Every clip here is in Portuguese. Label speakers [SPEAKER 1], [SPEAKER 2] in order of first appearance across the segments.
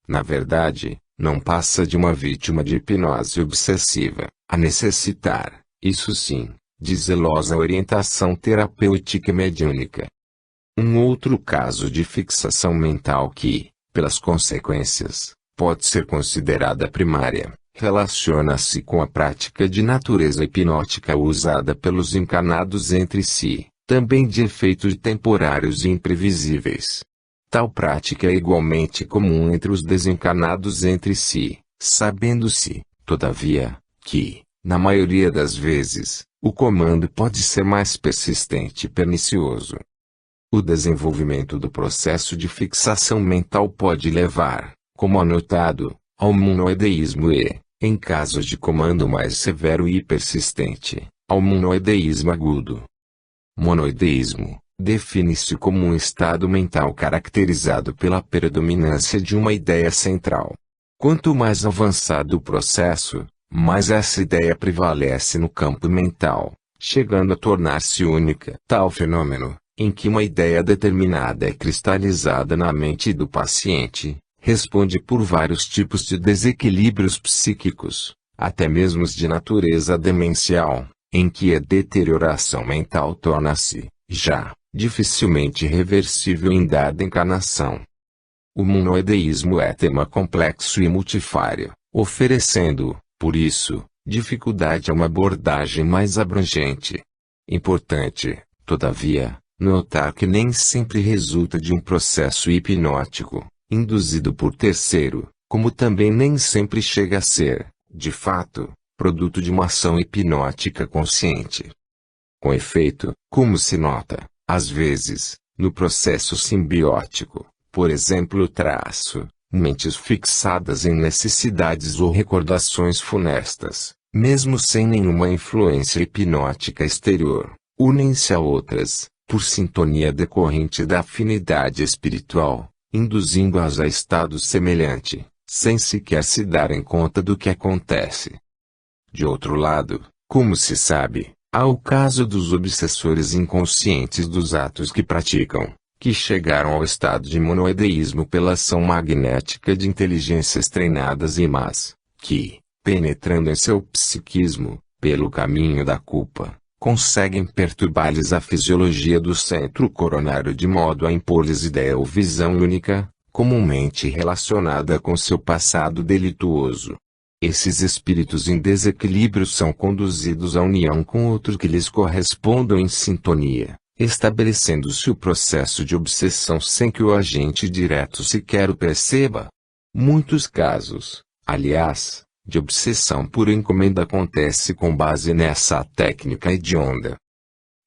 [SPEAKER 1] na verdade, não passa de uma vítima de hipnose obsessiva, a necessitar, isso sim, de zelosa orientação terapêutica e mediúnica. Um outro caso de fixação mental que, pelas consequências, pode ser considerada primária, relaciona-se com a prática de natureza hipnótica usada pelos encarnados entre si, também de efeitos temporários e imprevisíveis. Tal prática é igualmente comum entre os desencarnados entre si, sabendo-se, todavia, que, na maioria das vezes, o comando pode ser mais persistente e pernicioso. O desenvolvimento do processo de fixação mental pode levar, como anotado, ao monoideísmo e, em casos de comando mais severo e persistente, ao monoideísmo agudo. Monoideísmo define-se como um estado mental caracterizado pela predominância de uma ideia central. Quanto mais avançado o processo, mais essa ideia prevalece no campo mental, chegando a tornar-se única. Tal fenômeno, em que uma ideia determinada é cristalizada na mente do paciente, responde por vários tipos de desequilíbrios psíquicos, até mesmo os de natureza demencial, em que a deterioração mental torna-se, já, dificilmente reversível em dada encarnação. O monoideísmo é tema complexo e multifário, oferecendo, por isso, dificuldade a uma abordagem mais abrangente. Importante, todavia, notar que nem sempre resulta de um processo hipnótico, induzido por terceiro, como também nem sempre chega a ser, de fato, produto de uma ação hipnótica consciente. Com efeito, como se nota, às vezes, no processo simbiótico, por exemplo mentes fixadas em necessidades ou recordações funestas, mesmo sem nenhuma influência hipnótica exterior, unem-se a outras, por sintonia decorrente da afinidade espiritual, induzindo-as a estado semelhante, sem sequer se darem conta do que acontece. De outro lado, como se sabe, há o caso dos obsessores inconscientes dos atos que praticam, que chegaram ao estado de monoideísmo pela ação magnética de inteligências treinadas e más, que, penetrando em seu psiquismo, pelo caminho da culpa, conseguem perturbar-lhes a fisiologia do centro coronário de modo a impor-lhes ideia ou visão única, comumente relacionada com seu passado delituoso. Esses espíritos em desequilíbrio são conduzidos à união com outros que lhes correspondam em sintonia, estabelecendo-se o processo de obsessão sem que o agente direto sequer o perceba. Muitos casos, aliás, de obsessão por encomenda acontece com base nessa técnica hedionda.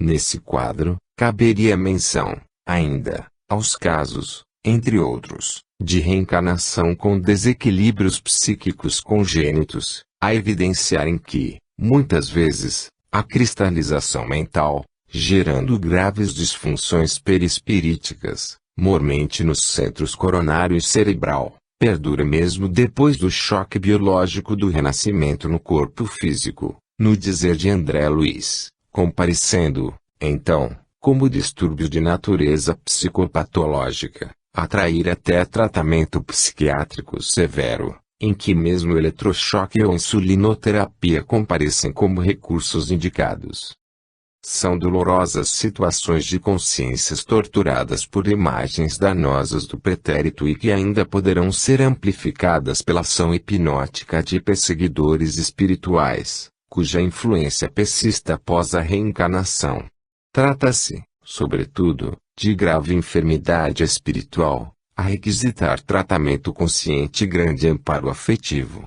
[SPEAKER 1] Nesse quadro, caberia menção, ainda, aos casos, entre outros, de reencarnação com desequilíbrios psíquicos congênitos, a evidenciarem que, muitas vezes, a cristalização mental, gerando graves disfunções perispiríticas, mormente nos centros coronário e cerebral, perdura mesmo depois do choque biológico do renascimento no corpo físico, no dizer de André Luiz, comparecendo, então, como distúrbio de natureza psicopatológica, atrair até tratamento psiquiátrico severo, em que mesmo eletrochoque ou insulinoterapia comparecem como recursos indicados. São dolorosas situações de consciências torturadas por imagens danosas do pretérito e que ainda poderão ser amplificadas pela ação hipnótica de perseguidores espirituais, cuja influência persista após a reencarnação. Trata-se, sobretudo, de grave enfermidade espiritual, a requisitar tratamento consciente e grande amparo afetivo.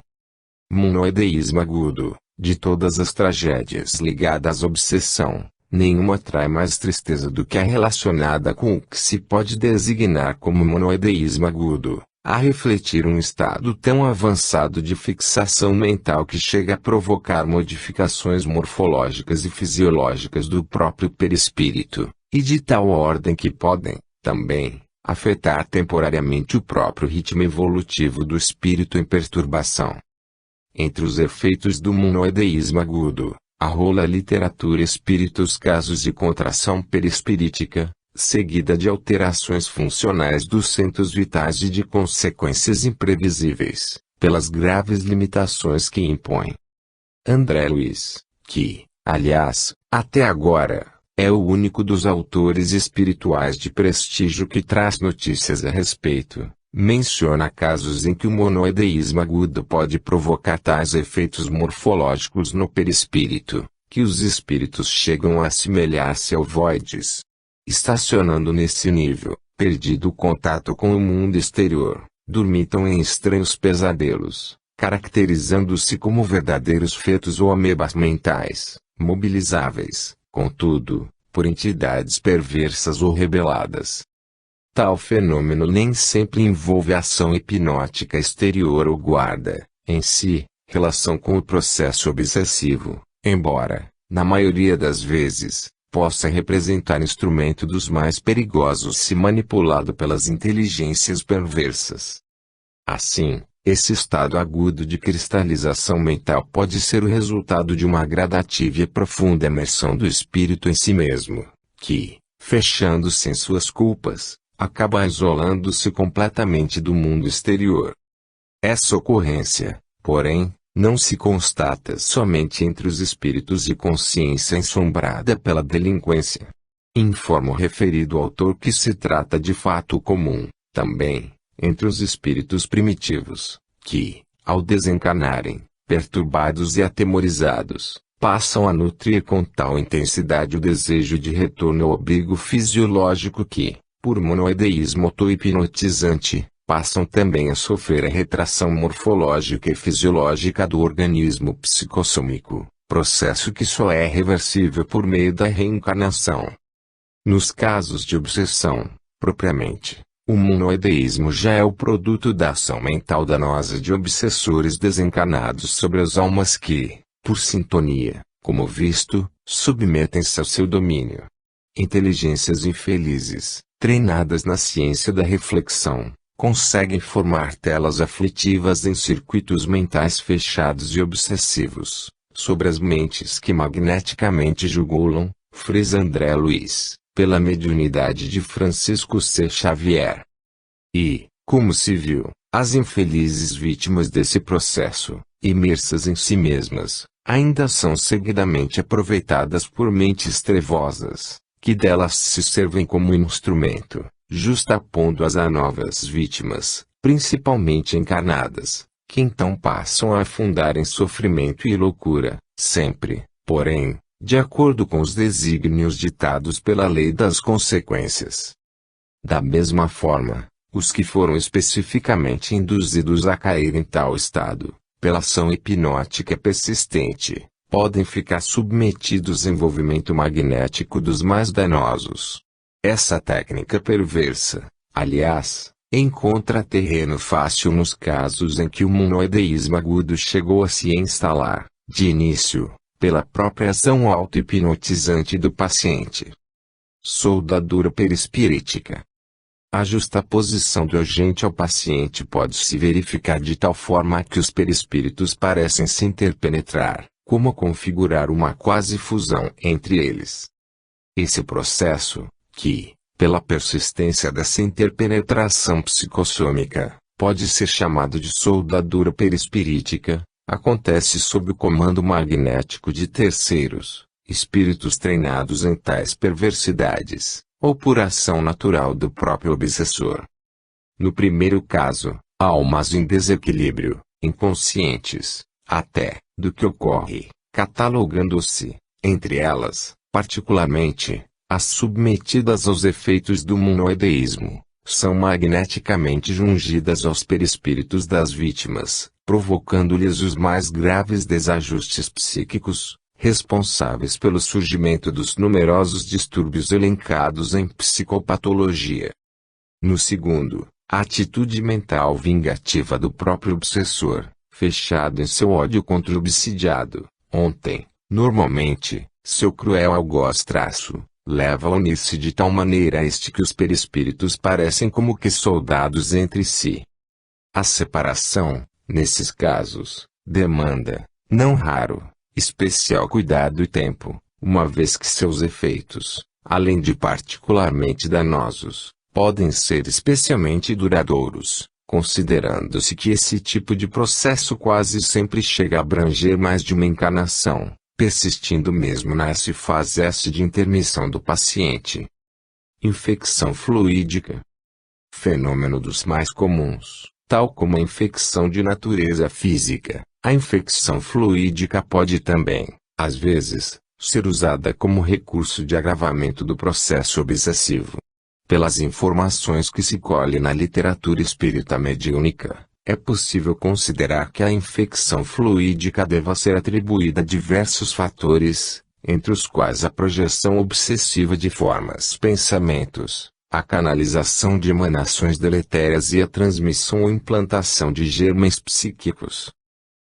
[SPEAKER 1] Monoideísmo agudo. De todas as tragédias ligadas à obsessão, nenhuma traz mais tristeza do que a relacionada com o que se pode designar como monoideísmo agudo, a refletir um estado tão avançado de fixação mental que chega a provocar modificações morfológicas e fisiológicas do próprio perispírito, e de tal ordem que podem, também, afetar temporariamente o próprio ritmo evolutivo do espírito em perturbação. Entre os efeitos do monoideísmo agudo, arrola a literatura espírita os casos de contração perispirítica, seguida de alterações funcionais dos centros vitais e de consequências imprevisíveis, pelas graves limitações que impõe. André Luiz, que, aliás, até agora, é o único dos autores espirituais de prestígio que traz notícias a respeito, menciona casos em que o monoideísmo agudo pode provocar tais efeitos morfológicos no perispírito, que os espíritos chegam a assemelhar-se a ovoides. Estacionando nesse nível, perdido o contato com o mundo exterior, dormitam em estranhos pesadelos, caracterizando-se como verdadeiros fetos ou amebas mentais, mobilizáveis, contudo, por entidades perversas ou rebeladas. Tal fenômeno nem sempre envolve ação hipnótica exterior ou guarda, em si, relação com o processo obsessivo, embora, na maioria das vezes, possa representar instrumento dos mais perigosos se manipulado pelas inteligências perversas. Assim, esse estado agudo de cristalização mental pode ser o resultado de uma gradativa e profunda imersão do espírito em si mesmo, que, fechando-se em suas culpas, acaba isolando-se completamente do mundo exterior. Essa ocorrência, porém, não se constata somente entre os espíritos de consciência ensombrada pela delinquência. Informa o referido autor que se trata de fato comum, também, entre os espíritos primitivos, que, ao desencarnarem, perturbados e atemorizados, passam a nutrir com tal intensidade o desejo de retorno ao abrigo fisiológico que, por monoideísmo auto-hipnotizante, passam também a sofrer a retração morfológica e fisiológica do organismo psicossômico, processo que só é reversível por meio da reencarnação. Nos casos de obsessão, propriamente, o monoideísmo já é o produto da ação mental danosa de obsessores desencarnados sobre as almas que, por sintonia, como visto, submetem-se ao seu domínio. Inteligências infelizes, treinadas na ciência da reflexão, conseguem formar telas aflitivas em circuitos mentais fechados e obsessivos, sobre as mentes que magneticamente jugulam, frisa André Luiz, pela mediunidade de Francisco C. Xavier. E, como se viu, as infelizes vítimas desse processo, imersas em si mesmas, ainda são seguidamente aproveitadas por mentes trevosas, que delas se servem como instrumento, justapondo-as a novas vítimas, principalmente encarnadas, que então passam a afundar em sofrimento e loucura, sempre, porém, de acordo com os desígnios ditados pela lei das consequências. Da mesma forma, os que foram especificamente induzidos a cair em tal estado, pela ação hipnótica persistente, podem ficar submetidos ao envolvimento magnético dos mais danosos. Essa técnica perversa, aliás, encontra terreno fácil nos casos em que o monoideísmo agudo chegou a se instalar, de início, pela própria ação auto-hipnotizante do paciente. Soldadura perispirítica. A justaposição do agente ao paciente pode se verificar de tal forma que os perispíritos parecem se interpenetrar, como configurar uma quase fusão entre eles. Esse processo, que, pela persistência dessa interpenetração psicossômica, pode ser chamado de soldadura perispirítica, acontece sob o comando magnético de terceiros, espíritos treinados em tais perversidades, ou por ação natural do próprio obsessor. No primeiro caso, almas em desequilíbrio, inconscientes, até, do que ocorre, catalogando-se, entre elas, particularmente, as submetidas aos efeitos do monoideísmo, são magneticamente jungidas aos perispíritos das vítimas, provocando-lhes os mais graves desajustes psíquicos, responsáveis pelo surgimento dos numerosos distúrbios elencados em psicopatologia. No segundo, a atitude mental vingativa do próprio obsessor, fechado em seu ódio contra o obsidiado, ontem, normalmente, seu cruel algoz traço, leva a unir-se de tal maneira a este que os perispíritos parecem como que soldados entre si. A separação, nesses casos, demanda, não raro, especial cuidado e tempo, uma vez que seus efeitos, além de particularmente danosos, podem ser especialmente duradouros, considerando-se que esse tipo de processo quase sempre chega a abranger mais de uma encarnação, persistindo mesmo na fase S de intermissão do paciente. Infecção fluídica. Fenômeno dos mais comuns, tal como a infecção de natureza física, a infecção fluídica pode também, às vezes, ser usada como recurso de agravamento do processo obsessivo. Pelas informações que se colhe na literatura espírita mediúnica, é possível considerar que a infecção fluídica deva ser atribuída a diversos fatores, entre os quais a projeção obsessiva de formas pensamentos, a canalização de emanações deletérias e a transmissão ou implantação de germes psíquicos.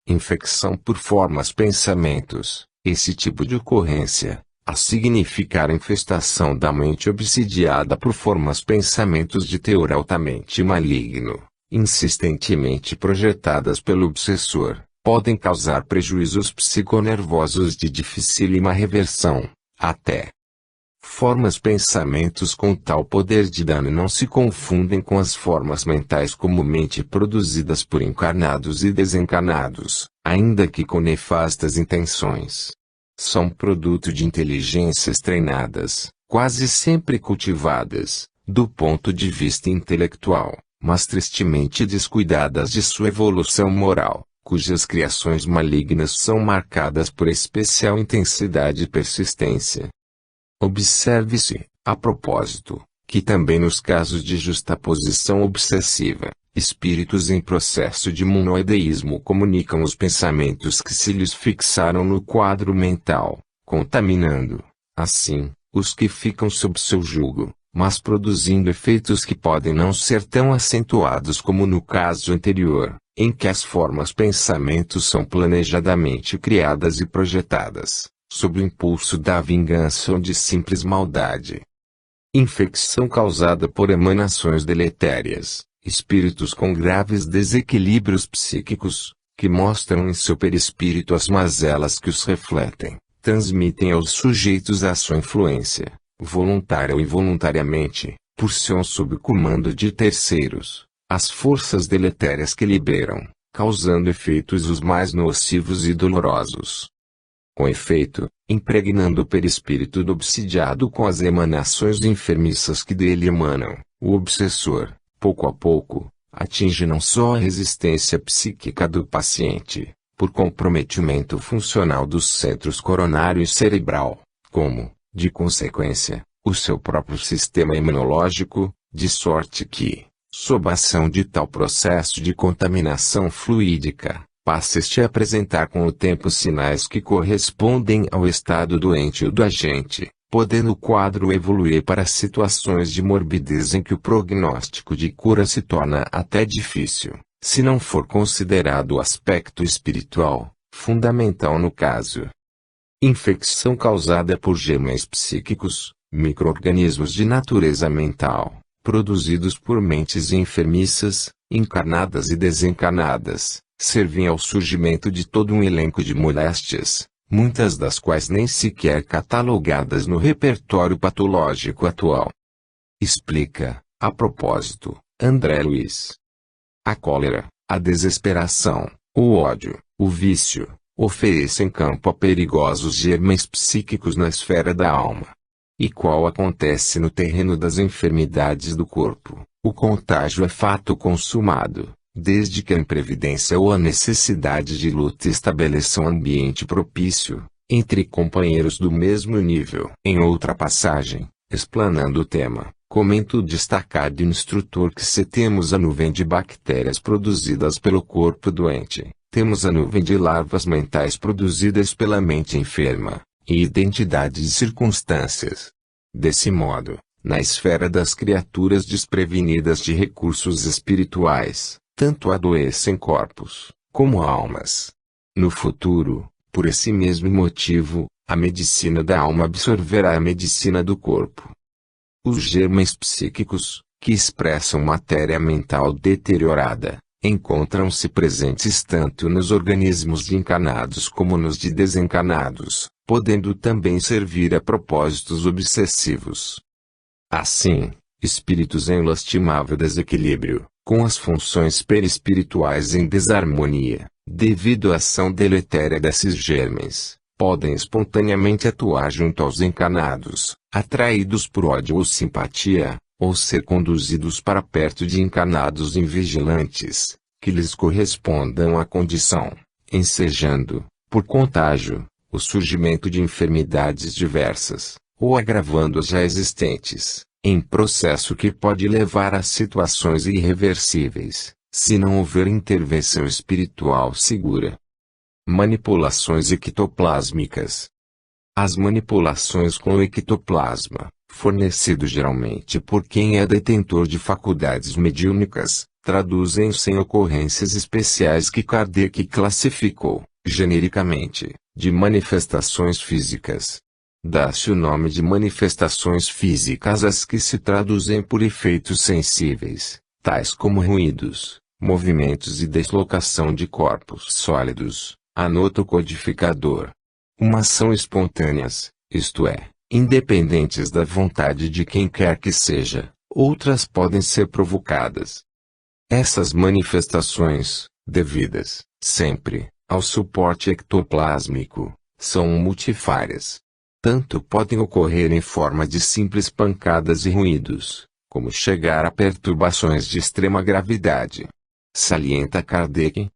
[SPEAKER 1] Infecção por formas pensamentos. Esse tipo de ocorrência, a significar a infestação da mente obsidiada por formas pensamentos de teor altamente maligno, insistentemente projetadas pelo obsessor, podem causar prejuízos psiconervosos de dificílima reversão, até. Formas pensamentos com tal poder de dano não se confundem com as formas mentais comumente produzidas por encarnados e desencarnados, ainda que com nefastas intenções. São produto de inteligências treinadas, quase sempre cultivadas, do ponto de vista intelectual, mas tristemente descuidadas de sua evolução moral, cujas criações malignas são marcadas por especial intensidade e persistência. Observe-se, a propósito, que também nos casos de justaposição obsessiva, espíritos em processo de monoideísmo comunicam os pensamentos que se lhes fixaram no quadro mental, contaminando, assim, os que ficam sob seu jugo, mas produzindo efeitos que podem não ser tão acentuados como no caso anterior, em que as formas pensamentos são planejadamente criadas e projetadas, sob o impulso da vingança ou de simples maldade. Infecção causada por emanações deletérias. Espíritos com graves desequilíbrios psíquicos, que mostram em seu perispírito as mazelas que os refletem, transmitem aos sujeitos a sua influência, voluntária ou involuntariamente, por seu sob comando de terceiros, as forças deletérias que liberam, causando efeitos os mais nocivos e dolorosos. Com efeito, impregnando o perispírito do obsidiado com as emanações enfermiças que dele emanam, o obsessor, pouco a pouco, atinge não só a resistência psíquica do paciente, por comprometimento funcional dos centros coronário e cerebral, como, de consequência, o seu próprio sistema imunológico, de sorte que, sob a ação de tal processo de contaminação fluídica, passa-se a apresentar com o tempo sinais que correspondem ao estado doente do agente, podendo o quadro evoluir para situações de morbidez em que o prognóstico de cura se torna até difícil, se não for considerado o aspecto espiritual, fundamental no caso. Infecção causada por germes psíquicos, micro-organismos de natureza mental, produzidos por mentes enfermiças, encarnadas e desencarnadas, servem ao surgimento de todo um elenco de moléstias, muitas das quais nem sequer catalogadas no repertório patológico atual. Explica, a propósito, André Luiz. A cólera, a desesperação, o ódio, o vício, oferecem campo a perigosos germes psíquicos na esfera da alma. E qual acontece no terreno das enfermidades do corpo, o contágio é fato consumado, desde que a imprevidência ou a necessidade de luta estabeleçam ambiente propício, entre companheiros do mesmo nível. Em outra passagem, explanando o tema, comenta o destacado instrutor que se temos a nuvem de bactérias produzidas pelo corpo doente, temos a nuvem de larvas mentais produzidas pela mente enferma, e identidade de circunstâncias. Desse modo, na esfera das criaturas desprevenidas de recursos espirituais, tanto adoecem corpos, como almas. No futuro, por esse mesmo motivo, a medicina da alma absorverá a medicina do corpo. Os germes psíquicos, que expressam matéria mental deteriorada, encontram-se presentes tanto nos organismos de encarnados como nos de desencarnados, podendo também servir a propósitos obsessivos. Assim, espíritos em lastimável desequilíbrio, com as funções perispirituais em desarmonia, devido à ação deletéria desses germes, podem espontaneamente atuar junto aos encarnados, atraídos por ódio ou simpatia, ou ser conduzidos para perto de encarnados invigilantes, que lhes correspondam à condição, ensejando, por contágio, o surgimento de enfermidades diversas, ou agravando as já existentes, em processo que pode levar a situações irreversíveis, se não houver intervenção espiritual segura. Manipulações ectoplásmicas. As manipulações com o ectoplasma, fornecido geralmente por quem é detentor de faculdades mediúnicas, traduzem-se em ocorrências especiais que Kardec classificou, genericamente, de manifestações físicas. Dá-se o nome de manifestações físicas às que se traduzem por efeitos sensíveis, tais como ruídos, movimentos e deslocação de corpos sólidos, anota o codificador. Uma ação espontâneas, isto é, independentes da vontade de quem quer que seja, outras podem ser provocadas. Essas manifestações, devidas, sempre, ao suporte ectoplásmico, são multifárias. Tanto podem ocorrer em forma de simples pancadas e ruídos, como chegar a perturbações de extrema gravidade. Salienta Kardec.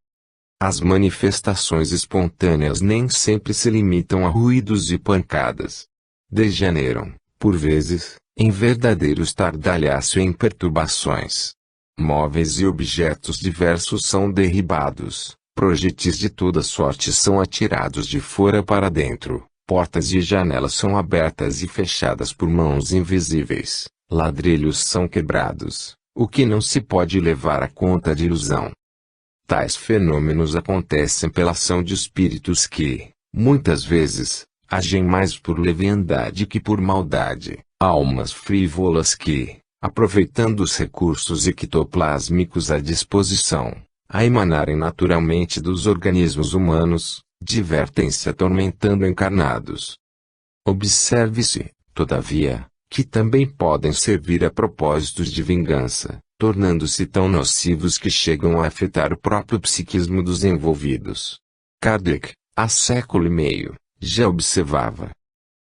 [SPEAKER 1] As manifestações espontâneas nem sempre se limitam a ruídos e pancadas. Degeneram, por vezes, em verdadeiro estardalhaço e em perturbações. Móveis e objetos diversos são derribados, projetis de toda sorte são atirados de fora para dentro, portas e janelas são abertas e fechadas por mãos invisíveis, ladrilhos são quebrados, o que não se pode levar à conta de ilusão. Tais fenômenos acontecem pela ação de espíritos que, muitas vezes, agem mais por leviandade que por maldade, almas frívolas que, aproveitando os recursos ectoplásmicos à disposição, a emanarem naturalmente dos organismos humanos, divertem-se atormentando encarnados. Observe-se, todavia, que também podem servir a propósitos de vingança, tornando-se tão nocivos que chegam a afetar o próprio psiquismo dos envolvidos. Kardec, há século e meio, já observava.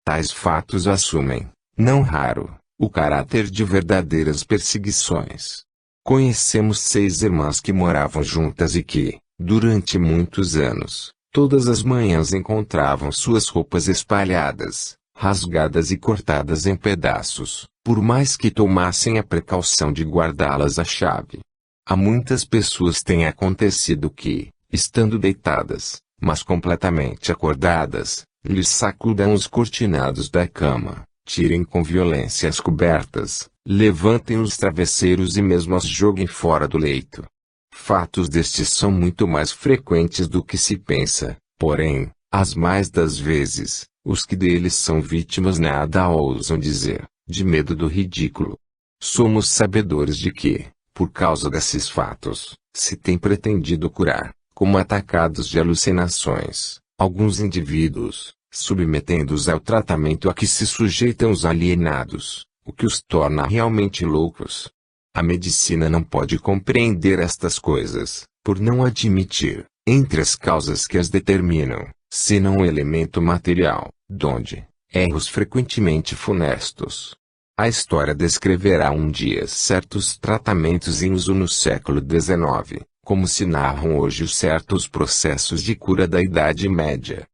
[SPEAKER 1] Tais fatos assumem, não raro, o caráter de verdadeiras perseguições. Conhecemos 6 irmãs que moravam juntas e que, durante muitos anos, todas as manhãs encontravam suas roupas espalhadas, rasgadas e cortadas em pedaços, por mais que tomassem a precaução de guardá-las à chave. A muitas pessoas tem acontecido que, estando deitadas, mas completamente acordadas, lhes sacudam os cortinados da cama, tirem com violência as cobertas, levantem os travesseiros e mesmo as joguem fora do leito. Fatos destes são muito mais frequentes do que se pensa, porém, as mais das vezes, os que deles são vítimas nada ousam dizer, de medo do ridículo. Somos sabedores de que, por causa desses fatos, se tem pretendido curar, como atacados de alucinações, alguns indivíduos, submetendo-os ao tratamento a que se sujeitam os alienados, o que os torna realmente loucos. A medicina não pode compreender estas coisas, por não admitir, entre as causas que as determinam, senão um elemento material, donde, erros frequentemente funestos. A história descreverá um dia certos tratamentos em uso no século XIX, como se narram hoje os certos processos de cura da Idade Média.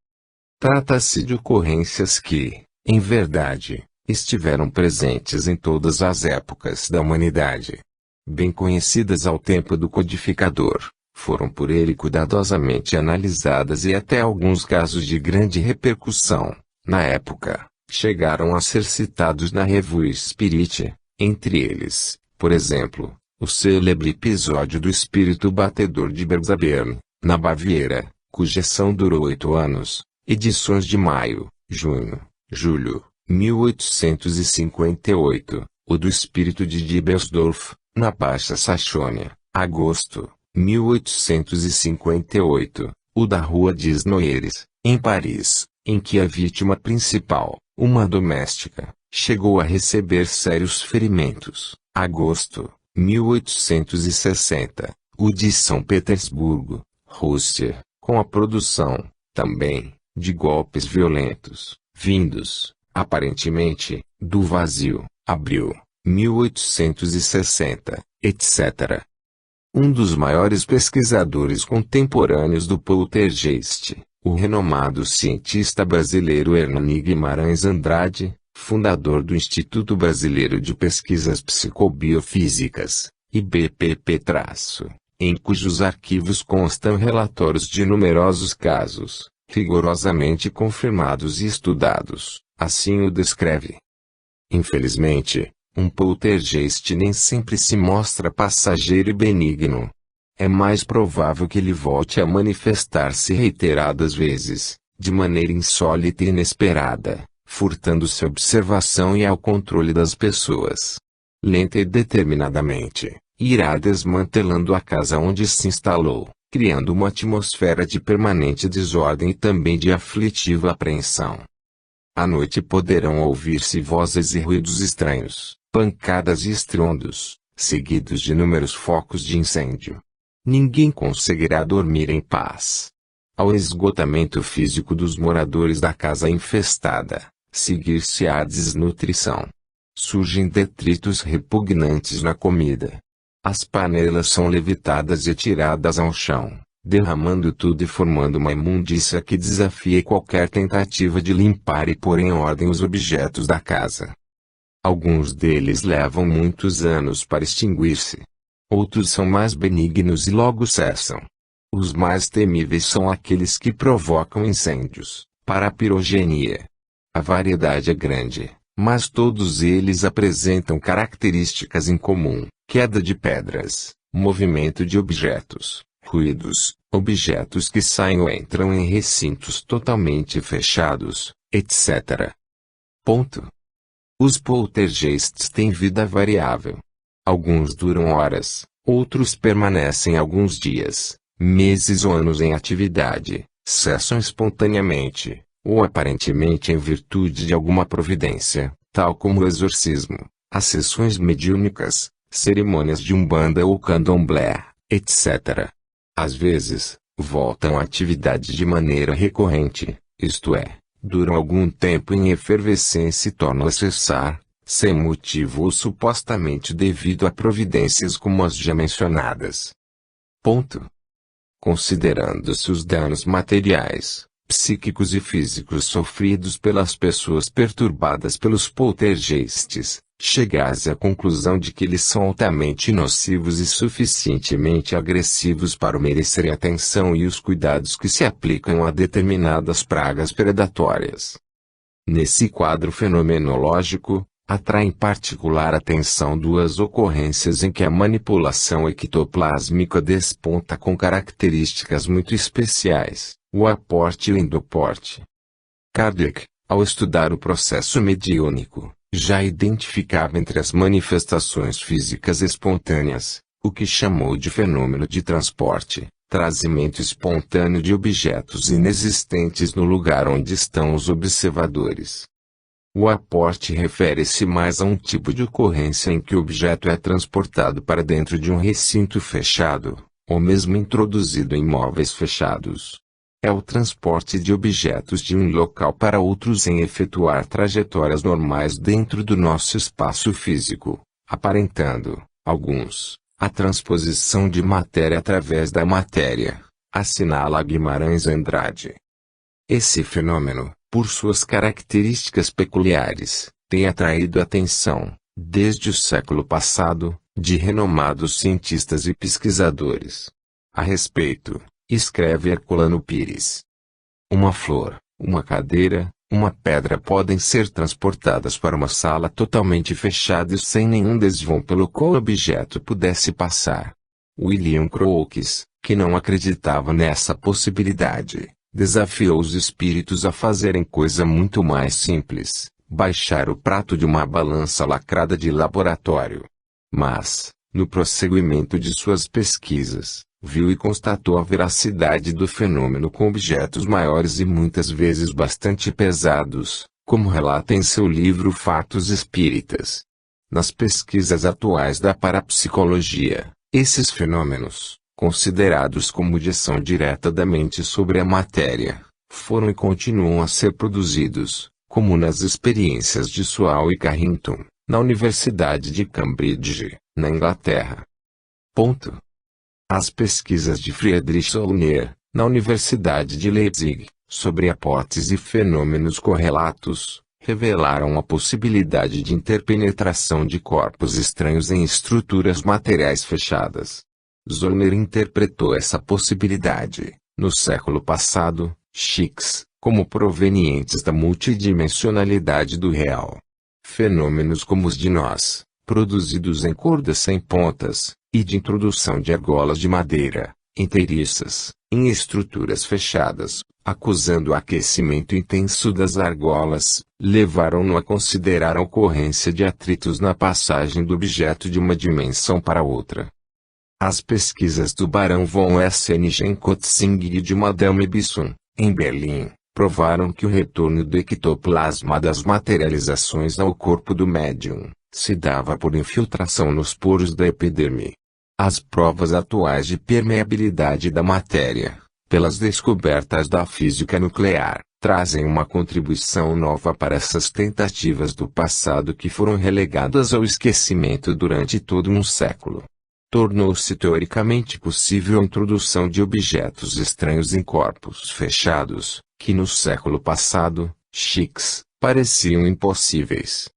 [SPEAKER 1] Trata-se de ocorrências que, em verdade, estiveram presentes em todas as épocas da humanidade. Bem conhecidas ao tempo do codificador, foram por ele cuidadosamente analisadas e até alguns casos de grande repercussão, na época, chegaram a ser citados na Revue Spirit, entre eles, por exemplo, o célebre episódio do espírito batedor de Bergzabern, na Baviera, cuja ação durou 8 anos, edições de maio, junho, julho, 1858, o do espírito de Dibelsdorf, na Baixa Saxônia, agosto, 1858, o da Rua des Noailles, em Paris, em que a vítima principal, uma doméstica, chegou a receber sérios ferimentos. Agosto, 1860, o de São Petersburgo, Rússia, com a produção, também, de golpes violentos, vindos, aparentemente, do vazio, abril, 1860, etc. Um dos maiores pesquisadores contemporâneos do poltergeist, o renomado cientista brasileiro Hernani Guimarães Andrade, fundador do Instituto Brasileiro de Pesquisas Psicobiofísicas, IBPP-, em cujos arquivos constam relatórios de numerosos casos, rigorosamente confirmados e estudados, assim o descreve. Infelizmente, um poltergeist nem sempre se mostra passageiro e benigno. É mais provável que ele volte a manifestar-se reiteradas vezes, de maneira insólita e inesperada, furtando-se à observação e ao controle das pessoas. Lenta e determinadamente, irá desmantelando a casa onde se instalou, criando uma atmosfera de permanente desordem e também de aflitiva apreensão. À noite poderão ouvir-se vozes e ruídos estranhos, pancadas e estrondos, seguidos de inúmeros focos de incêndio. Ninguém conseguirá dormir em paz. Ao esgotamento físico dos moradores da casa infestada, seguir-se-á a desnutrição. Surgem detritos repugnantes na comida. As panelas são levitadas e tiradas ao chão, derramando tudo e formando uma imundícia que desafia qualquer tentativa de limpar e pôr em ordem os objetos da casa. Alguns deles levam muitos anos para extinguir-se. Outros são mais benignos e logo cessam. Os mais temíveis são aqueles que provocam incêndios, para a pirogenia. A variedade é grande, mas todos eles apresentam características em comum: queda de pedras, movimento de objetos, ruídos, objetos que saem ou entram em recintos totalmente fechados, etc. Os poltergeists têm vida variável. Alguns duram horas, outros permanecem alguns dias, meses ou anos em atividade, cessam espontaneamente, ou aparentemente em virtude de alguma providência, tal como o exorcismo, as sessões mediúnicas, cerimônias de umbanda ou candomblé, etc. Às vezes, voltam à atividade de maneira recorrente, isto é, duram algum tempo em efervescência e tornam a cessar, sem motivo ou supostamente devido a providências como as já mencionadas. Considerando-se os danos materiais, psíquicos e físicos sofridos pelas pessoas perturbadas pelos poltergeists, chega-se à conclusão de que eles são altamente nocivos e suficientemente agressivos para merecerem a atenção e os cuidados que se aplicam a determinadas pragas predatórias. Nesse quadro fenomenológico, atrai em particular atenção duas ocorrências em que a manipulação ectoplásmica desponta com características muito especiais: o aporte e o endoporte. Kardec, ao estudar o processo mediúnico, já identificava entre as manifestações físicas espontâneas, o que chamou de fenômeno de transporte, trazimento espontâneo de objetos inexistentes no lugar onde estão os observadores. O aporte refere-se mais a um tipo de ocorrência em que o objeto é transportado para dentro de um recinto fechado, ou mesmo introduzido em móveis fechados. É o transporte de objetos de um local para outro sem efetuar trajetórias normais dentro do nosso espaço físico, aparentando, alguns, a transposição de matéria através da matéria, assinala Guimarães Andrade. Esse fenômeno, por suas características peculiares, tem atraído a atenção, desde o século passado, de renomados cientistas e pesquisadores. A respeito, escreve Herculano Pires: uma flor, uma cadeira, uma pedra podem ser transportadas para uma sala totalmente fechada e sem nenhum desvão pelo qual o objeto pudesse passar. William Crookes, que não acreditava nessa possibilidade, desafiou os espíritos a fazerem coisa muito mais simples: baixar o prato de uma balança lacrada de laboratório. Mas, no prosseguimento de suas pesquisas, viu e constatou a veracidade do fenômeno com objetos maiores e muitas vezes bastante pesados, como relata em seu livro Fatos Espíritas. Nas pesquisas atuais da parapsicologia, esses fenômenos, considerados como de ação direta da mente sobre a matéria, foram e continuam a ser produzidos, como nas experiências de Swall e Carrington, na Universidade de Cambridge, na Inglaterra. As pesquisas de Friedrich Solner, na Universidade de Leipzig, sobre aportes e fenômenos correlatos, revelaram a possibilidade de interpenetração de corpos estranhos em estruturas materiais fechadas. Zollner interpretou essa possibilidade, no século passado, como provenientes da multidimensionalidade do real. Fenômenos como os de nós, produzidos em cordas sem pontas, e de introdução de argolas de madeira, inteiriças, em estruturas fechadas, acusando o aquecimento intenso das argolas, levaram-no a considerar a ocorrência de atritos na passagem do objeto de uma dimensão para outra. As pesquisas do Barão von Essen-Kotzing e de Madame Bisson, em Berlim, provaram que o retorno do ectoplasma das materializações ao corpo do médium se dava por infiltração nos poros da epiderme. As provas atuais de permeabilidade da matéria, pelas descobertas da física nuclear, trazem uma contribuição nova para essas tentativas do passado que foram relegadas ao esquecimento durante todo um século. Tornou-se teoricamente possível a introdução de objetos estranhos em corpos fechados, que no século passado, pareciam impossíveis.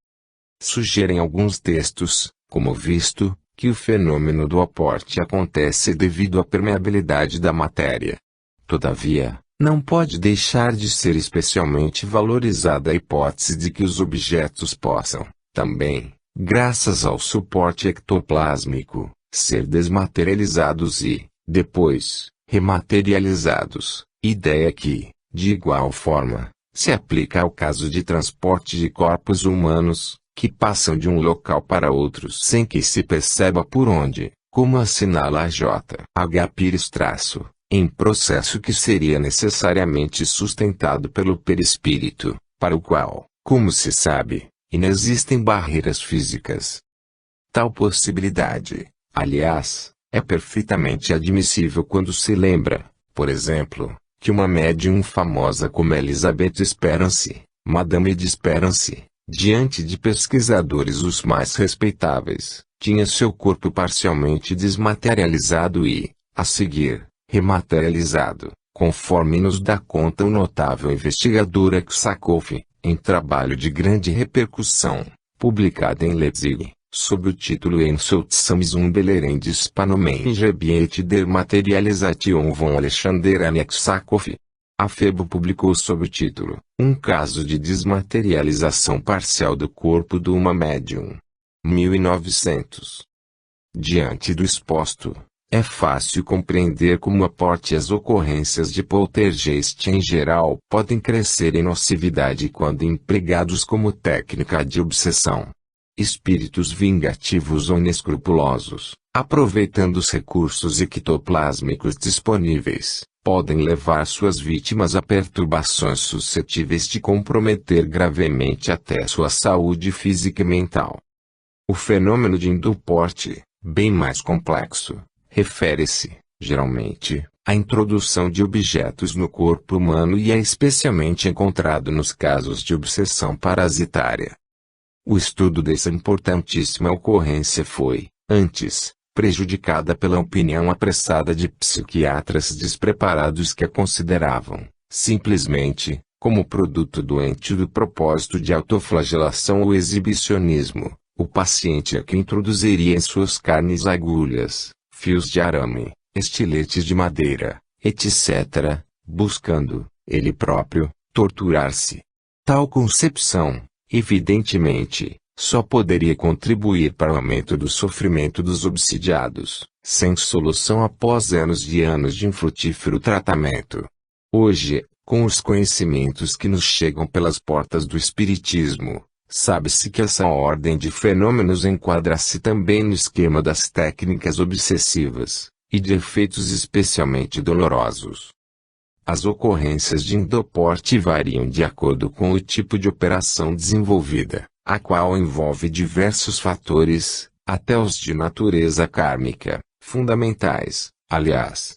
[SPEAKER 1] Sugerem alguns textos, como visto, que o fenômeno do aporte acontece devido à permeabilidade da matéria. Todavia, não pode deixar de ser especialmente valorizada a hipótese de que os objetos possam, também, graças ao suporte ectoplásmico, ser desmaterializados e, depois, rematerializados, ideia que, de igual forma, se aplica ao caso de transporte de corpos humanos, que passam de um local para outro sem que se perceba por onde, como assinala a J. H. Pires - em processo que seria necessariamente sustentado pelo perispírito, para o qual, como se sabe, inexistem barreiras físicas. Tal possibilidade, aliás, é perfeitamente admissível quando se lembra, por exemplo, que uma médium famosa como Elizabeth Sperancey, Madame de Sperancey, diante de pesquisadores os mais respeitáveis, tinha seu corpo parcialmente desmaterializado e, a seguir, rematerializado, conforme nos dá conta o notável investigador Aksakoff, em trabalho de grande repercussão, publicado em Leipzig, sob o título Einschätzung Beleren des Phänomens der Materialisation von Alexander Aksakoff. A Febo publicou sob o título, Um caso de desmaterialização parcial do corpo de uma médium. 1900. Diante do exposto, é fácil compreender como o aporte e as ocorrências de poltergeist em geral podem crescer em nocividade quando empregados como técnica de obsessão. Espíritos vingativos ou inescrupulosos, aproveitando os recursos ectoplásmicos disponíveis, podem levar suas vítimas a perturbações suscetíveis de comprometer gravemente até sua saúde física e mental. O fenômeno de induporte, bem mais complexo, refere-se, geralmente, à introdução de objetos no corpo humano e é especialmente encontrado nos casos de obsessão parasitária. O estudo dessa importantíssima ocorrência foi, antes, prejudicada pela opinião apressada de psiquiatras despreparados que a consideravam, simplesmente, como produto doente do propósito de autoflagelação ou exibicionismo, o paciente a que introduziria em suas carnes agulhas, fios de arame, estiletes de madeira, etc., buscando, ele próprio, torturar-se. Tal concepção, evidentemente, só poderia contribuir para o aumento do sofrimento dos obsidiados, sem solução após anos de infrutífero tratamento. Hoje, com os conhecimentos que nos chegam pelas portas do Espiritismo, sabe-se que essa ordem de fenômenos enquadra-se também no esquema das técnicas obsessivas, e de efeitos especialmente dolorosos. As ocorrências de endoporte variam de acordo com o tipo de operação desenvolvida, a qual envolve diversos fatores, até os de natureza kármica, fundamentais, aliás.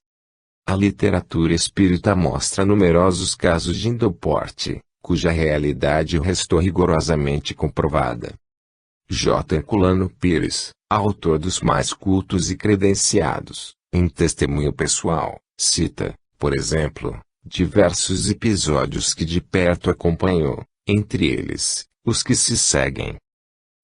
[SPEAKER 1] A literatura espírita mostra numerosos casos de endoporte, cuja realidade restou rigorosamente comprovada. J. Herculano Pires, autor dos mais cultos e credenciados, em testemunho pessoal, cita, por exemplo, diversos episódios que de perto acompanhou, entre eles, os que se seguem.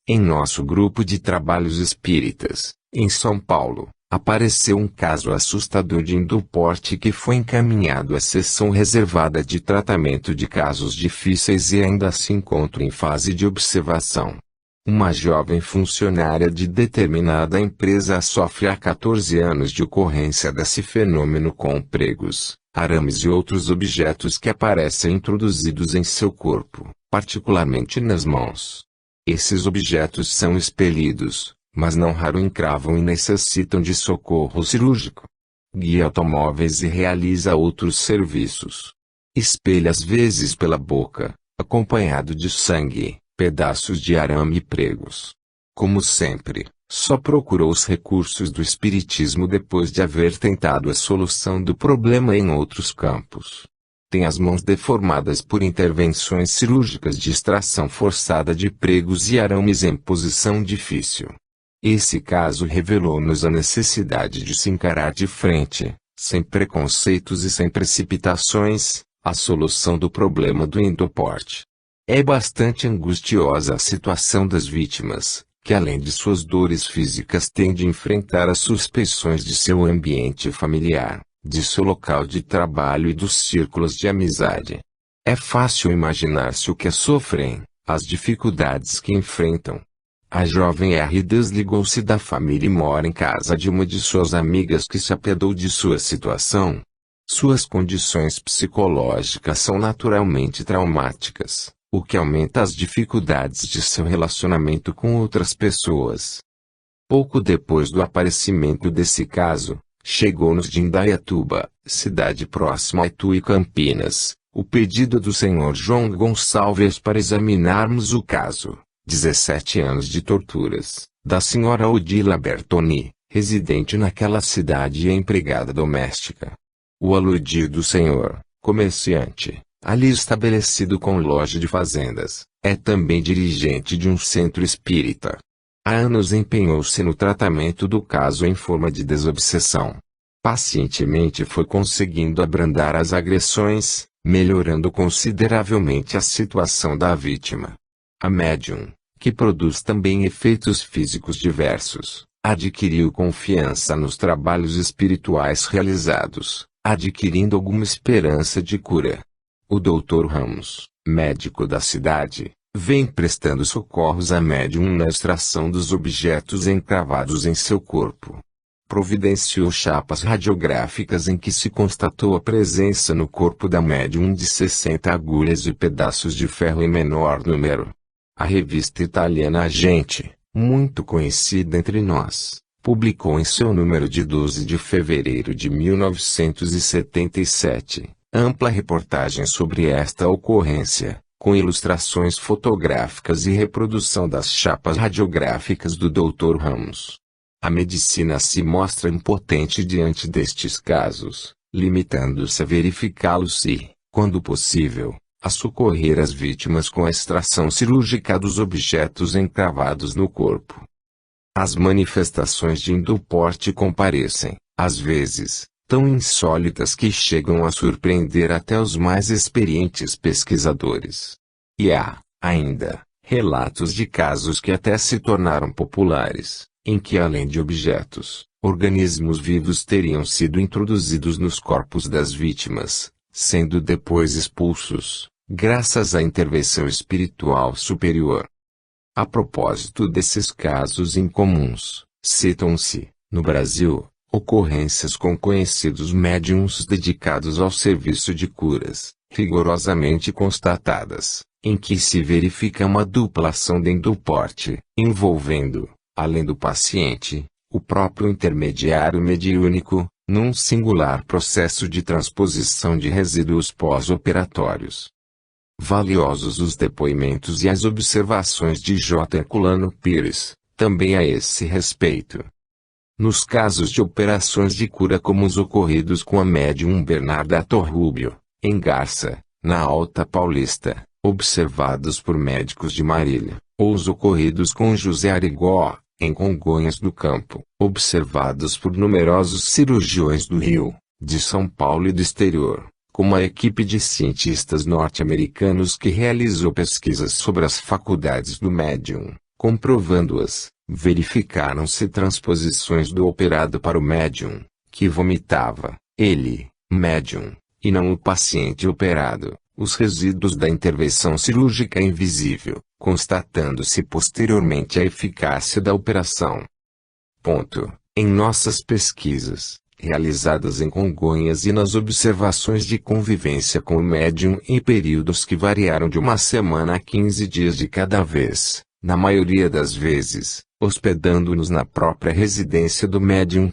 [SPEAKER 1] Em nosso grupo de trabalhos espíritas, em São Paulo, apareceu um caso assustador de endoporte que foi encaminhado à seção reservada de tratamento de casos difíceis e ainda se encontra em fase de observação. Uma jovem funcionária de determinada empresa sofre há 14 anos de ocorrência desse fenômeno com pregos, arames e outros objetos que aparecem introduzidos em seu corpo, particularmente nas mãos. Esses objetos são expelidos, mas não raro encravam e necessitam de socorro cirúrgico. Guia automóveis e realiza outros serviços. Espelha às vezes pela boca, acompanhado de sangue, pedaços de arame e pregos. Como sempre, só procurou os recursos do espiritismo depois de haver tentado a solução do problema em outros campos. Tem as mãos deformadas por intervenções cirúrgicas de extração forçada de pregos e arames em posição difícil. Esse caso revelou-nos a necessidade de se encarar de frente, sem preconceitos e sem precipitações, a solução do problema do endoporte. É bastante angustiosa a situação das vítimas, que além de suas dores físicas têm de enfrentar as suspeições de seu ambiente familiar, de seu local de trabalho e dos círculos de amizade. É fácil imaginar-se o que sofrem, as dificuldades que enfrentam. A jovem R desligou-se da família e mora em casa de uma de suas amigas que se apiedou de sua situação. Suas condições psicológicas são naturalmente traumáticas, o que aumenta as dificuldades de seu relacionamento com outras pessoas. Pouco depois do aparecimento desse caso, chegou-nos de Indaiatuba, cidade próxima a Itu e Campinas, o pedido do Sr. João Gonçalves para examinarmos o caso, 17 anos de torturas, da Sra. Odila Bertoni, residente naquela cidade e empregada doméstica. O aludido senhor, comerciante, ali estabelecido com loja de fazendas, é também dirigente de um centro espírita. Há anos empenhou-se no tratamento do caso em forma de desobsessão. Pacientemente foi conseguindo abrandar as agressões, melhorando consideravelmente a situação da vítima. A médium, que produz também efeitos físicos diversos, adquiriu confiança nos trabalhos espirituais realizados, adquirindo alguma esperança de cura. O Dr. Ramos, médico da cidade, vem prestando socorros à médium na extração dos objetos encravados em seu corpo. Providenciou chapas radiográficas em que se constatou a presença no corpo da médium de 60 agulhas e pedaços de ferro em menor número. A revista italiana Agente, muito conhecida entre nós, publicou em seu número de 12 de fevereiro de 1977, ampla reportagem sobre esta ocorrência, com ilustrações fotográficas e reprodução das chapas radiográficas do Dr. Ramos. A medicina se mostra impotente diante destes casos, limitando-se a verificá-los e, quando possível, a socorrer as vítimas com a extração cirúrgica dos objetos encravados no corpo. As manifestações de endoporte comparecem, às vezes, tão insólitas que chegam a surpreender até os mais experientes pesquisadores. E há, ainda, relatos de casos que até se tornaram populares, em que além de objetos, organismos vivos teriam sido introduzidos nos corpos das vítimas, sendo depois expulsos, graças à intervenção espiritual superior. A propósito desses casos incomuns, citam-se, no Brasil, ocorrências com conhecidos médiuns dedicados ao serviço de curas, rigorosamente constatadas, em que se verifica uma dupla ação de endoporte, envolvendo, além do paciente, o próprio intermediário mediúnico, num singular processo de transposição de resíduos pós-operatórios. Valiosos os depoimentos e as observações de J. Herculano Pires, também a esse respeito. Nos casos de operações de cura como os ocorridos com a médium Bernarda Torrubio, em Garça, na Alta Paulista, observados por médicos de Marília, ou os ocorridos com José Arigó, em Congonhas do Campo, observados por numerosos cirurgiões do Rio, de São Paulo e do exterior, como a equipe de cientistas norte-americanos que realizou pesquisas sobre as faculdades do médium, comprovando-as, verificaram-se transposições do operado para o médium, que vomitava, ele, médium, e não o paciente operado, os resíduos da intervenção cirúrgica invisível, constatando-se posteriormente a eficácia da operação. Em nossas pesquisas, realizadas em Congonhas e nas observações de convivência com o médium em períodos que variaram de uma semana a 15 dias de cada vez, na maioria das vezes, hospedando-nos na própria residência do médium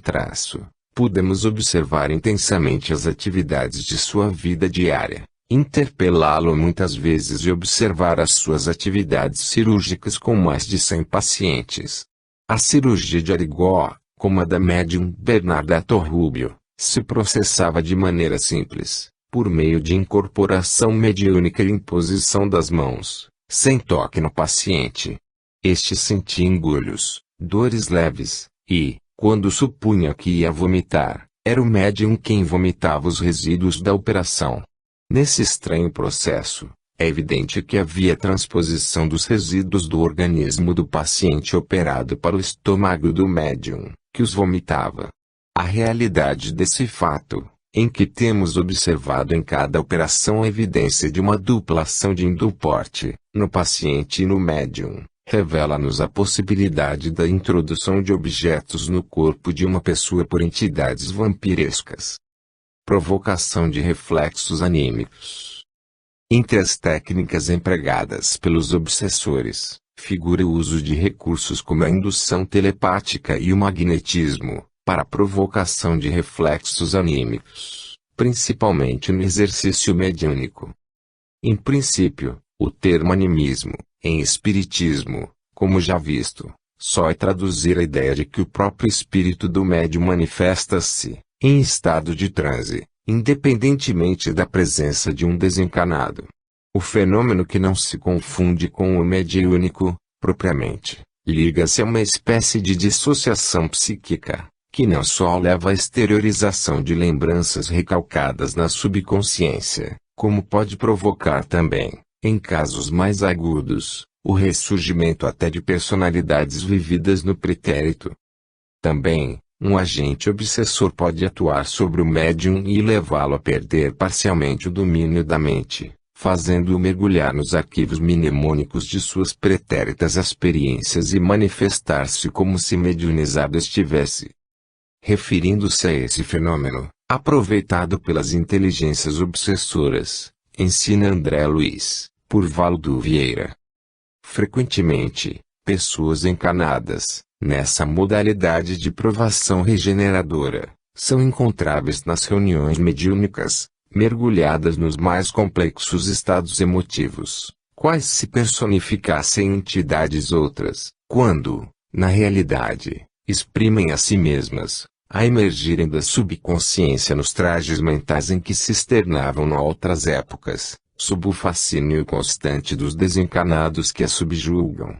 [SPEAKER 1] pudemos observar intensamente as atividades de sua vida diária, interpelá-lo muitas vezes e observar as suas atividades cirúrgicas com mais de 100 pacientes. A cirurgia de Arigó, como a da médium Bernarda Torrubio, se processava de maneira simples, por meio de incorporação mediúnica e imposição das mãos, sem toque no paciente. Este sentia engulhos, dores leves, e, quando supunha que ia vomitar, era o médium quem vomitava os resíduos da operação. Nesse estranho processo, é evidente que havia transposição dos resíduos do organismo do paciente operado para o estômago do médium, que os vomitava. A realidade desse fato, em que temos observado em cada operação a evidência de uma dupla ação de induporte, no paciente e no médium, revela-nos a possibilidade da introdução de objetos no corpo de uma pessoa por entidades vampirescas. Provocação de reflexos anímicos. Entre as técnicas empregadas pelos obsessores, figura o uso de recursos como a indução telepática e o magnetismo, para a provocação de reflexos anímicos, principalmente no exercício mediúnico. Em princípio, o termo animismo, em espiritismo, como já visto, só é traduzir a ideia de que o próprio espírito do médium manifesta-se, em estado de transe, independentemente da presença de um desencarnado. O fenômeno que não se confunde com o mediúnico, propriamente, liga-se a uma espécie de dissociação psíquica, que não só leva à exteriorização de lembranças recalcadas na subconsciência, como pode provocar também, em casos mais agudos, o ressurgimento até de personalidades vividas no pretérito. Também, um agente obsessor pode atuar sobre o médium e levá-lo a perder parcialmente o domínio da mente, fazendo-o mergulhar nos arquivos mnemônicos de suas pretéritas experiências e manifestar-se como se mediunizado estivesse. Referindo-se a esse fenômeno, aproveitado pelas inteligências obsessoras, ensina André Luiz, por Valdo Vieira. Frequentemente, pessoas encarnadas, nessa modalidade de provação regeneradora, são encontráveis nas reuniões mediúnicas, mergulhadas nos mais complexos estados emotivos, quais se personificassem em entidades outras, quando, na realidade, exprimem a si mesmas, a emergirem da subconsciência nos trajes mentais em que se externavam em outras épocas, sob o fascínio constante dos desencarnados que a subjugam.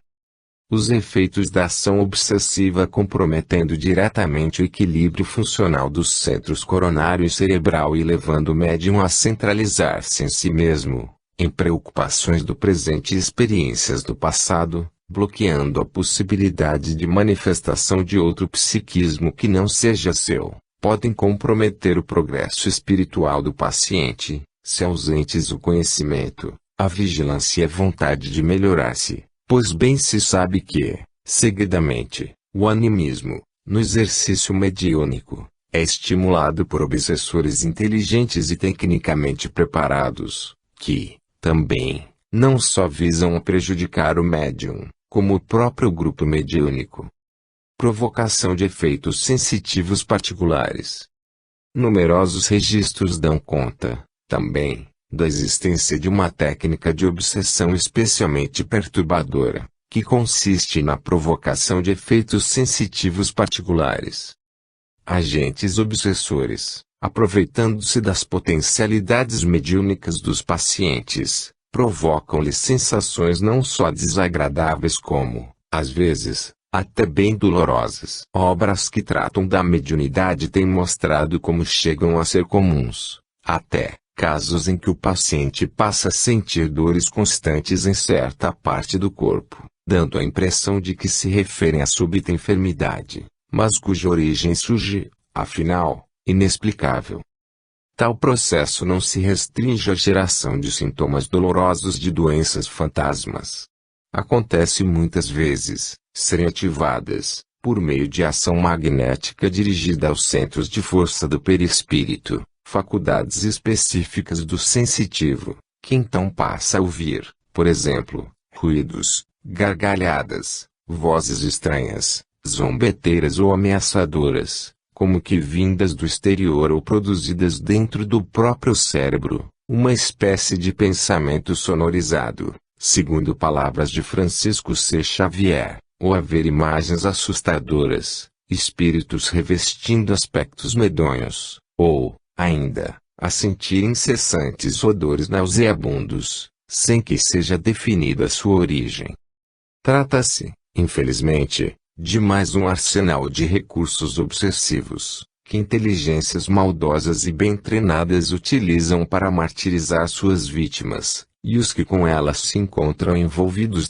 [SPEAKER 1] Os efeitos da ação obsessiva comprometendo diretamente o equilíbrio funcional dos centros coronário e cerebral e levando o médium a centralizar-se em si mesmo, em preocupações do presente e experiências do passado, bloqueando a possibilidade de manifestação de outro psiquismo que não seja seu, podem comprometer o progresso espiritual do paciente, se ausentes o conhecimento, a vigilância e a vontade de melhorar-se. Pois bem se sabe que, seguidamente, o animismo, no exercício mediúnico, é estimulado por obsessores inteligentes e tecnicamente preparados, que, também, não só visam prejudicar o médium, como o próprio grupo mediúnico. provocação de efeitos sensitivos particulares. Numerosos registros dão conta, também, da existência de uma técnica de obsessão especialmente perturbadora, que consiste na provocação de efeitos sensitivos particulares. Agentes obsessores, aproveitando-se das potencialidades mediúnicas dos pacientes, provocam-lhes sensações não só desagradáveis como, às vezes, até bem dolorosas. Obras que tratam da mediunidade têm mostrado como chegam a ser comuns, até, casos em que o paciente passa a sentir dores constantes em certa parte do corpo, dando a impressão de que se referem a súbita enfermidade, mas cuja origem surge, afinal, inexplicável. Tal processo não se restringe à geração de sintomas dolorosos de doenças fantasmas. Acontece muitas vezes, serem ativadas, por meio de ação magnética dirigida aos centros de força do perispírito, faculdades específicas do sensitivo, que então passa a ouvir, por exemplo, ruídos, gargalhadas, vozes estranhas, zombeteiras ou ameaçadoras, como que vindas do exterior ou produzidas dentro do próprio cérebro, uma espécie de pensamento sonorizado, segundo palavras de Francisco C. Xavier, ou haver imagens assustadoras, espíritos revestindo aspectos medonhos, ou, ainda, a sentir incessantes odores nauseabundos, sem que seja definida sua origem. Trata-se, infelizmente, de mais um arsenal de recursos obsessivos, que inteligências maldosas e bem treinadas utilizam para martirizar suas vítimas, e os que com elas se encontram envolvidos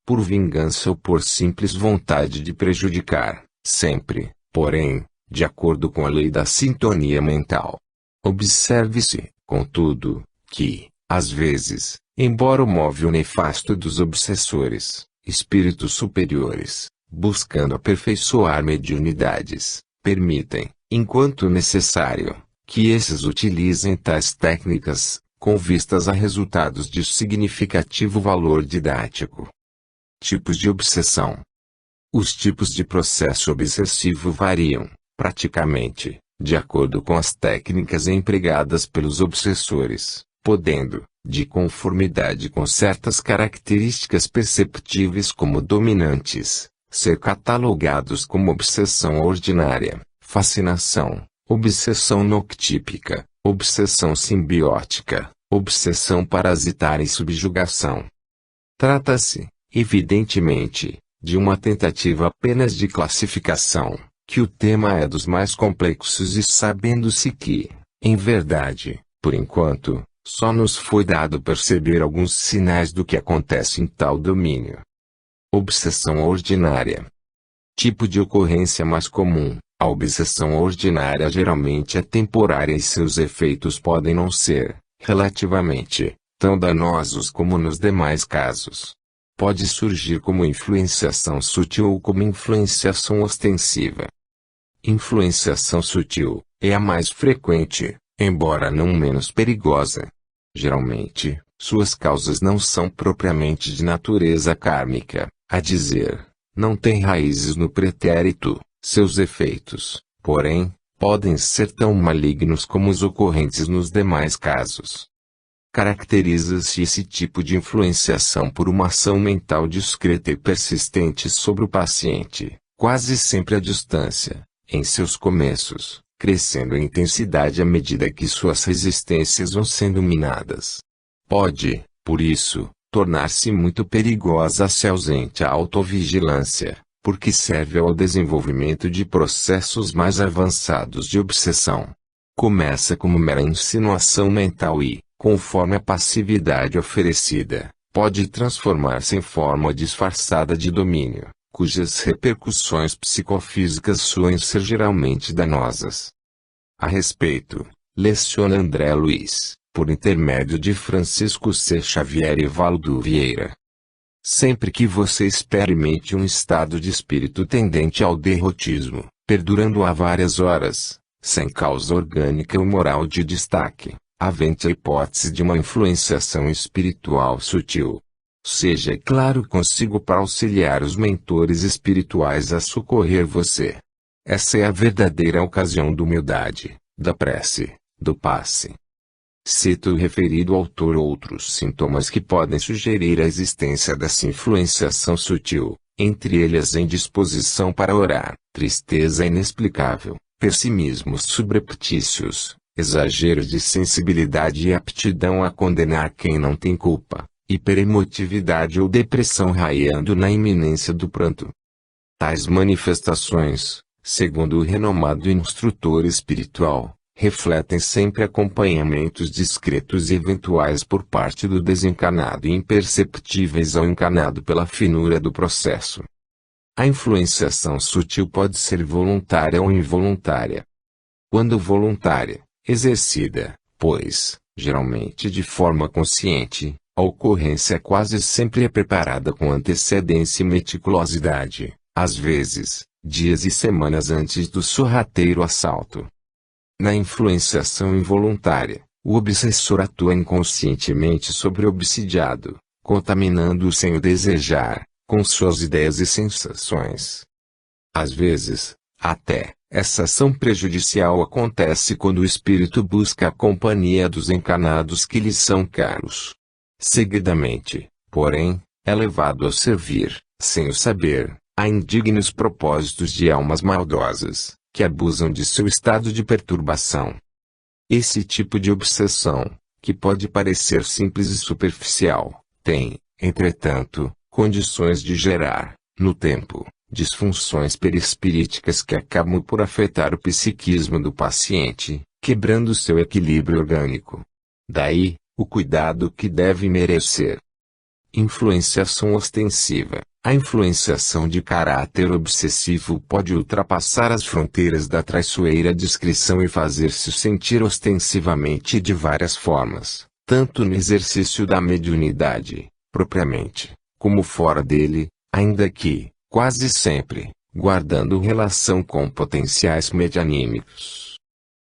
[SPEAKER 1] por vingança ou por simples vontade de prejudicar, sempre, porém, de acordo com a lei da sintonia mental. Observe-se, contudo, que, às vezes, embora o móvel nefasto dos obsessores, espíritos superiores, buscando aperfeiçoar mediunidades, permitem, enquanto necessário, que esses utilizem tais técnicas, com vistas a resultados de significativo valor didático. Tipos de obsessão. Os tipos de processo obsessivo variam, praticamente, de acordo com as técnicas empregadas pelos obsessores, podendo, de conformidade com certas características perceptíveis como dominantes, ser catalogados como obsessão ordinária, fascinação, obsessão noctípica, obsessão simbiótica, obsessão parasitária e subjugação. Trata-se, evidentemente, de uma tentativa apenas de classificação, que o tema é dos mais complexos e sabendo-se que, em verdade, por enquanto, só nos foi dado perceber alguns sinais do que acontece em tal domínio. Obsessão ordinária. Tipo de ocorrência mais comum. A obsessão ordinária geralmente é temporária e seus efeitos podem não ser, relativamente, tão danosos como nos demais casos. Pode surgir como influenciação sutil ou como influenciação ostensiva. Influenciação sutil é a mais frequente, embora não menos perigosa. Geralmente, suas causas não são propriamente de natureza kármica, a dizer, não têm raízes no pretérito. Seus efeitos, porém, podem ser tão malignos como os ocorrentes nos demais casos. Caracteriza-se esse tipo de influenciação por uma ação mental discreta e persistente sobre o paciente, quase sempre à distância, em seus começos, crescendo em intensidade à medida que suas resistências vão sendo minadas. Pode, por isso, tornar-se muito perigosa se ausente a autovigilância, porque serve ao desenvolvimento de processos mais avançados de obsessão. Começa como mera insinuação mental e, conforme a passividade oferecida, pode transformar-se em forma disfarçada de domínio, cujas repercussões psicofísicas soem ser geralmente danosas. A respeito, leciona André Luiz, por intermédio de Francisco C. Xavier e Valdo Vieira. Sempre que você experimente um estado de espírito tendente ao derrotismo, perdurando há várias horas, sem causa orgânica ou moral de destaque, avente a hipótese de uma influenciação espiritual sutil. Seja claro consigo para auxiliar os mentores espirituais a socorrer você. Essa é a verdadeira ocasião da humildade, da prece, do passe. Cito o referido autor outros sintomas que podem sugerir a existência dessa influenciação sutil, entre eles a indisposição para orar, tristeza inexplicável, pessimismos subreptícios, exagero de sensibilidade e aptidão a condenar quem não tem culpa, hiperemotividade ou depressão raiando na iminência do pranto. Tais manifestações, segundo o renomado instrutor espiritual, refletem sempre acompanhamentos discretos e eventuais por parte do desencarnado e imperceptíveis ao encarnado pela finura do processo. A influenciação sutil pode ser voluntária ou involuntária. Quando voluntária, exercida, pois, geralmente de forma consciente, a ocorrência quase sempre é preparada com antecedência e meticulosidade, às vezes, dias e semanas antes do sorrateiro assalto. Na influenciação involuntária, o obsessor atua inconscientemente sobre o obsidiado, contaminando-o sem o desejar, com suas ideias e sensações. Às vezes, até, essa ação prejudicial acontece quando o espírito busca a companhia dos encarnados que lhe são caros. Seguidamente, porém, é levado a servir, sem o saber, a indignos propósitos de almas maldosas, que abusam de seu estado de perturbação. Esse tipo de obsessão, que pode parecer simples e superficial, tem, entretanto, condições de gerar, no tempo, disfunções perispiríticas que acabam por afetar o psiquismo do paciente, quebrando seu equilíbrio orgânico. Daí, o cuidado que deve merecer. Influenciação ostensiva. A influenciação de caráter obsessivo pode ultrapassar as fronteiras da traiçoeira discrição e fazer-se sentir ostensivamente de várias formas, tanto no exercício da mediunidade, propriamente, como fora dele, ainda que, quase sempre, guardando relação com potenciais medianímicos.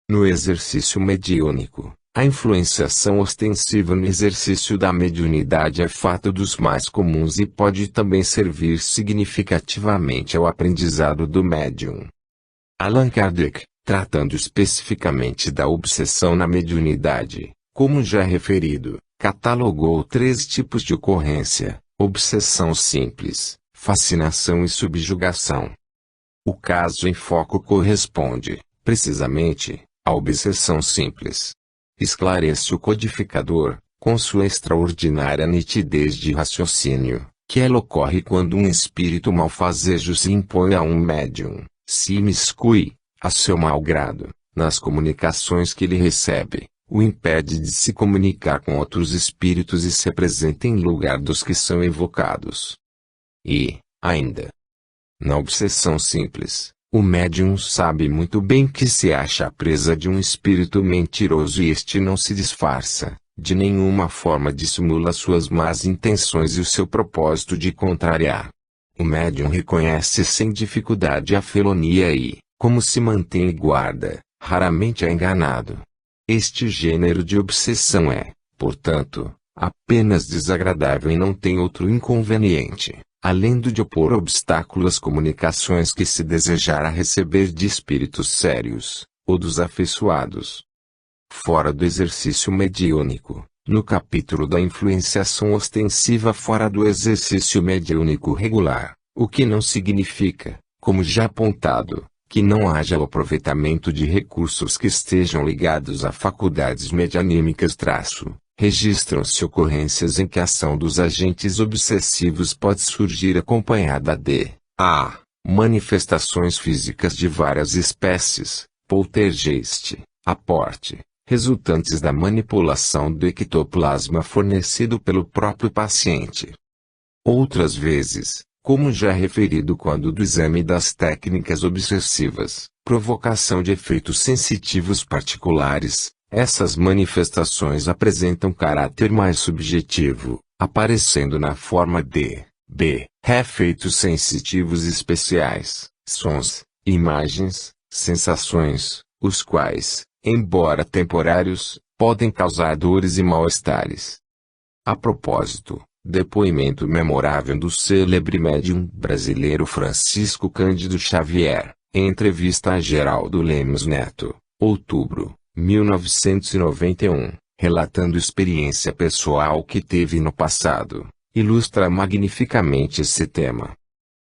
[SPEAKER 1] No exercício mediúnico, a influenciação ostensiva no exercício da mediunidade é fato dos mais comuns e pode também servir significativamente ao aprendizado do médium. Allan Kardec, tratando especificamente da obsessão na mediunidade, como já referido, catalogou 3 tipos de ocorrência: obsessão simples, fascinação e subjugação. O caso em foco corresponde, precisamente, à obsessão simples. Esclarece o codificador, com sua extraordinária nitidez de raciocínio, que ela ocorre quando um espírito malfazejo se impõe a um médium, se imiscui, a seu mau grado, nas comunicações que ele recebe, o impede de se comunicar com outros espíritos e se apresenta em lugar dos que são evocados. E, ainda, na obsessão simples, o médium sabe muito bem que se acha presa de um espírito mentiroso e este não se disfarça, de nenhuma forma dissimula suas más intenções e o seu propósito de contrariar. O médium reconhece sem dificuldade a felonia e, como se mantém e guarda, raramente é enganado. Este gênero de obsessão é, portanto, apenas desagradável e não tem outro inconveniente, além do de opor obstáculo às comunicações que se desejará receber de espíritos sérios, ou dos afeiçoados. Fora do exercício mediúnico, no capítulo da influenciação ostensiva fora do exercício mediúnico regular, o que não significa, como já apontado, que não haja o aproveitamento de recursos que estejam ligados a faculdades medianímicas registram-se ocorrências em que a ação dos agentes obsessivos pode surgir acompanhada de a. manifestações físicas de várias espécies, poltergeist, aporte, resultantes da manipulação do ectoplasma fornecido pelo próprio paciente. Outras vezes, como já referido quando do exame das técnicas obsessivas, provocação de efeitos sensitivos particulares, essas manifestações apresentam caráter mais subjetivo, aparecendo na forma de b. efeitos sensitivos especiais, sons, imagens, sensações, os quais, embora temporários, podem causar dores e mal-estares. A propósito, Depoimento memorável do célebre médium brasileiro Francisco Cândido Xavier, em entrevista a Geraldo Lemos Neto, outubro, 1991, relatando experiência pessoal que teve no passado, ilustra magnificamente esse tema.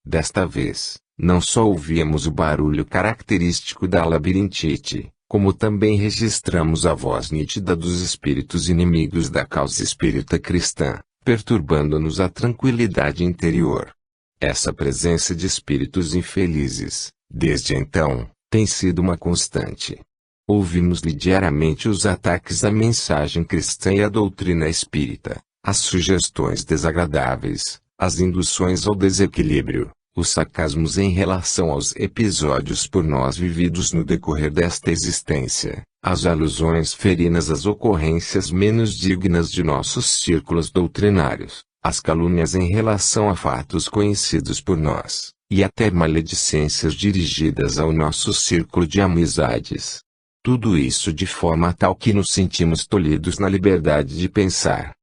[SPEAKER 1] Desta vez, não só ouvíamos o barulho característico da labirintite, como também registramos a voz nítida dos espíritos inimigos da causa espírita cristã, perturbando-nos a tranquilidade interior. Essa presença de espíritos infelizes, desde então, tem sido uma constante. Ouvimos-lhe diariamente os ataques à mensagem cristã e à doutrina espírita, as sugestões desagradáveis, as induções ao desequilíbrio, os sarcasmos em relação aos episódios por nós vividos no decorrer desta existência, as alusões ferinas às ocorrências menos dignas de nossos círculos doutrinários, as calúnias em relação a fatos conhecidos por nós, e até maledicências dirigidas ao nosso círculo de amizades. Tudo isso de forma tal que nos sentimos tolhidos na liberdade de pensar.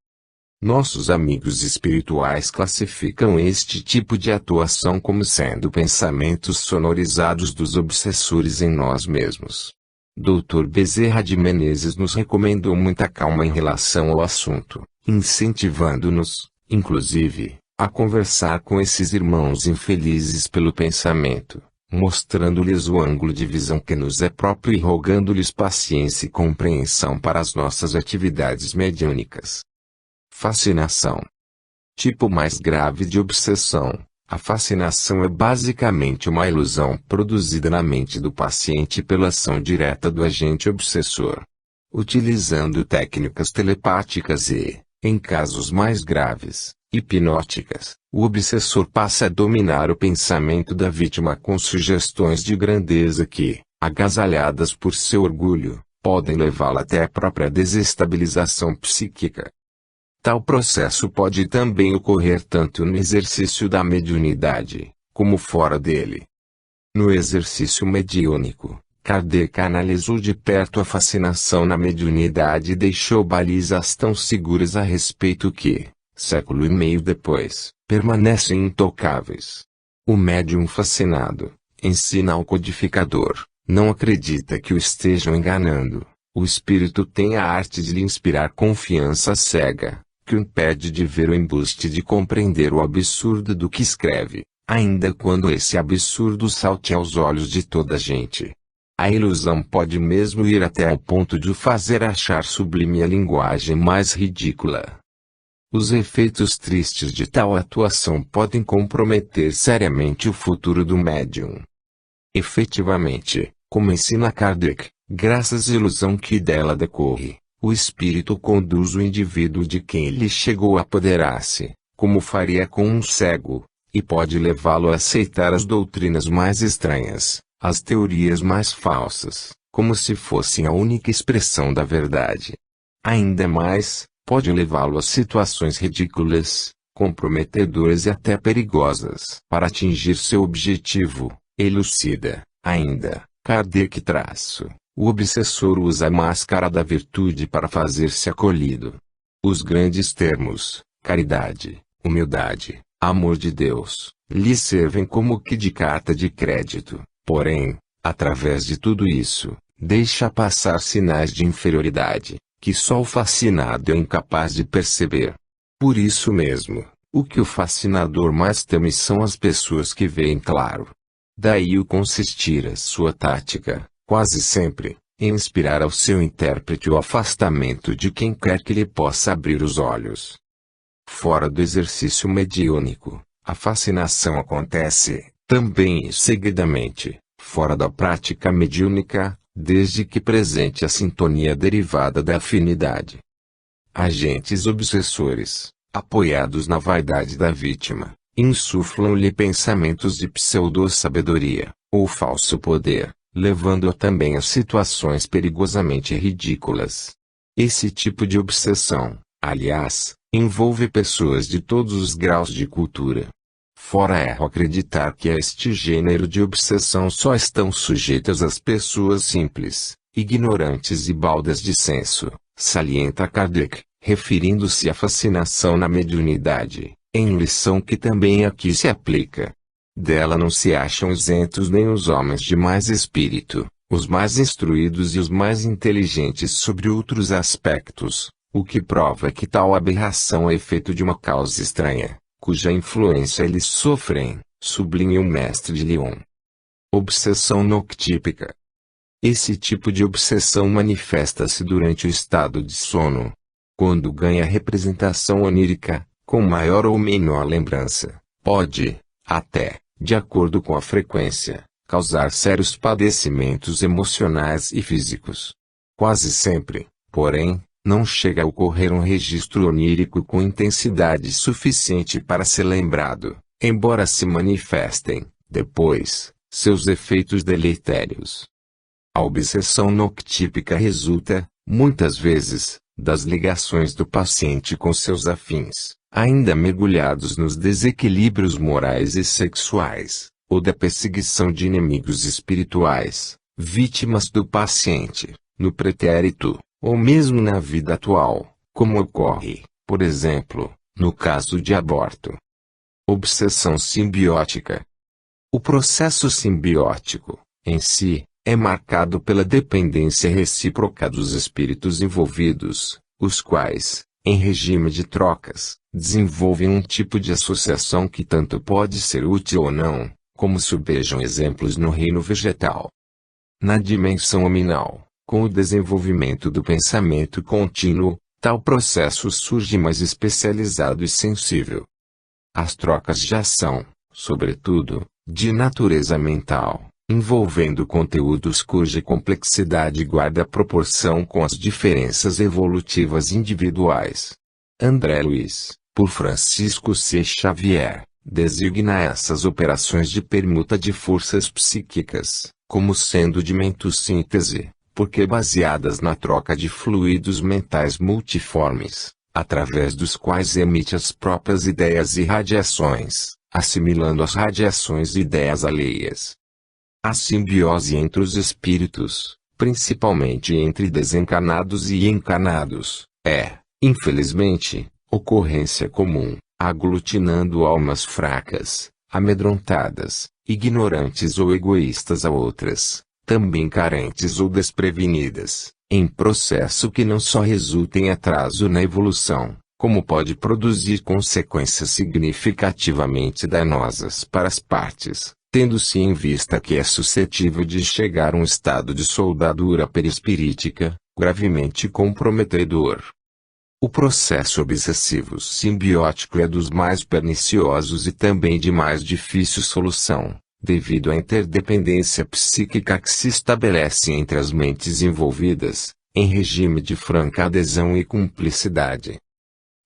[SPEAKER 1] Nossos amigos espirituais classificam este tipo de atuação como sendo pensamentos sonorizados dos obsessores em nós mesmos. Dr. Bezerra de Menezes nos recomendou muita calma em relação ao assunto, incentivando-nos, inclusive, a conversar com esses irmãos infelizes pelo pensamento, mostrando-lhes o ângulo de visão que nos é próprio e rogando-lhes paciência e compreensão para as nossas atividades mediúnicas. Fascinação. Tipo mais grave de obsessão. A fascinação é basicamente uma ilusão produzida na mente do paciente pela ação direta do agente obsessor. Utilizando técnicas telepáticas e, em casos mais graves, hipnóticas, o obsessor passa a dominar o pensamento da vítima com sugestões de grandeza que, agasalhadas por seu orgulho, podem levá-la até a própria desestabilização psíquica. Tal processo pode também ocorrer tanto no exercício da mediunidade, como fora dele. No exercício mediúnico, Kardec analisou de perto a fascinação na mediunidade e deixou balizas tão seguras a respeito que, século e meio depois, permanecem intocáveis. O médium fascinado, ensina ao codificador, não acredita que o estejam enganando. O espírito tem a arte de lhe inspirar confiança cega, que o impede de ver o embuste de compreender o absurdo do que escreve, ainda quando esse absurdo salte aos olhos de toda a gente. A ilusão pode mesmo ir até ao ponto de o fazer achar sublime a linguagem mais ridícula. Os efeitos tristes de tal atuação podem comprometer seriamente o futuro do médium. Efetivamente, como ensina Kardec, graças à ilusão que dela decorre, o espírito conduz o indivíduo de quem ele chegou a apoderar-se, como faria com um cego, e pode levá-lo a aceitar as doutrinas mais estranhas, as teorias mais falsas, como se fossem a única expressão da verdade. Ainda mais, pode levá-lo a situações ridículas, comprometedoras e até perigosas. Para atingir seu objetivo, elucida, ainda, Kardec traço. O obsessor usa a máscara da virtude para fazer-se acolhido. Os grandes termos, caridade, humildade, amor de Deus, lhe servem como que de carta de crédito, porém, através de tudo isso, deixa passar sinais de inferioridade, que só o fascinado é incapaz de perceber. Por isso mesmo, o que o fascinador mais teme são as pessoas que veem claro. Daí o consistir a sua tática, quase sempre, em inspirar ao seu intérprete o afastamento de quem quer que lhe possa abrir os olhos. Fora do exercício mediúnico, a fascinação acontece, também e seguidamente, fora da prática mediúnica, desde que presente a sintonia derivada da afinidade. Agentes obsessores, apoiados na vaidade da vítima, insuflam-lhe pensamentos de pseudo-sabedoria, ou falso poder, levando-a também a situações perigosamente ridículas. Esse tipo de obsessão, aliás, envolve pessoas de todos os graus de cultura. Fora erro acreditar que a este gênero de obsessão só estão sujeitas as pessoas simples, ignorantes e baldas de senso, salienta Kardec, referindo-se à fascinação na mediunidade, em lição que também aqui se aplica. Dela não se acham isentos nem os homens de mais espírito, os mais instruídos e os mais inteligentes sobre outros aspectos, o que prova que tal aberração é efeito de uma causa estranha, cuja influência eles sofrem, sublinha o mestre de Lyon. Obsessão noctípica. Esse tipo de obsessão manifesta-se durante o estado de sono. Quando ganha representação onírica, com maior ou menor lembrança, pode, até, de acordo com a frequência, causar sérios padecimentos emocionais e físicos. Quase sempre, porém, não chega a ocorrer um registro onírico com intensidade suficiente para ser lembrado, embora se manifestem, depois, seus efeitos deletérios. A obsessão noctípica resulta, muitas vezes, das ligações do paciente com seus afins, ainda mergulhados nos desequilíbrios morais e sexuais, ou da perseguição de inimigos espirituais, vítimas do paciente, no pretérito, ou mesmo na vida atual, como ocorre, por exemplo, no caso de aborto. Obsessão simbiótica. O processo simbiótico, em si, é marcado pela dependência recíproca dos espíritos envolvidos, os quais, em regime de trocas, desenvolvem um tipo de associação que tanto pode ser útil ou não, como subejam exemplos no reino vegetal. Na dimensão hominal, com o desenvolvimento do pensamento contínuo, tal processo surge mais especializado e sensível. As trocas já são, sobretudo, de natureza mental, envolvendo conteúdos cuja complexidade guarda proporção com as diferenças evolutivas individuais. André Luiz, por Francisco C. Xavier, designa essas operações de permuta de forças psíquicas, como sendo de mentossíntese, porque baseadas na troca de fluidos mentais multiformes, através dos quais emite as próprias ideias e radiações, assimilando as radiações e ideias alheias. A simbiose entre os espíritos, principalmente entre desencarnados e encarnados, é, infelizmente, ocorrência comum, aglutinando almas fracas, amedrontadas, ignorantes ou egoístas a outras, também carentes ou desprevenidas, em processo que não só resulta em atraso na evolução, como pode produzir consequências significativamente danosas para as partes, tendo-se em vista que é suscetível de chegar a um estado de soldadura perispirítica, gravemente comprometedor. O processo obsessivo simbiótico é dos mais perniciosos e também de mais difícil solução, devido à interdependência psíquica que se estabelece entre as mentes envolvidas, em regime de franca adesão e cumplicidade.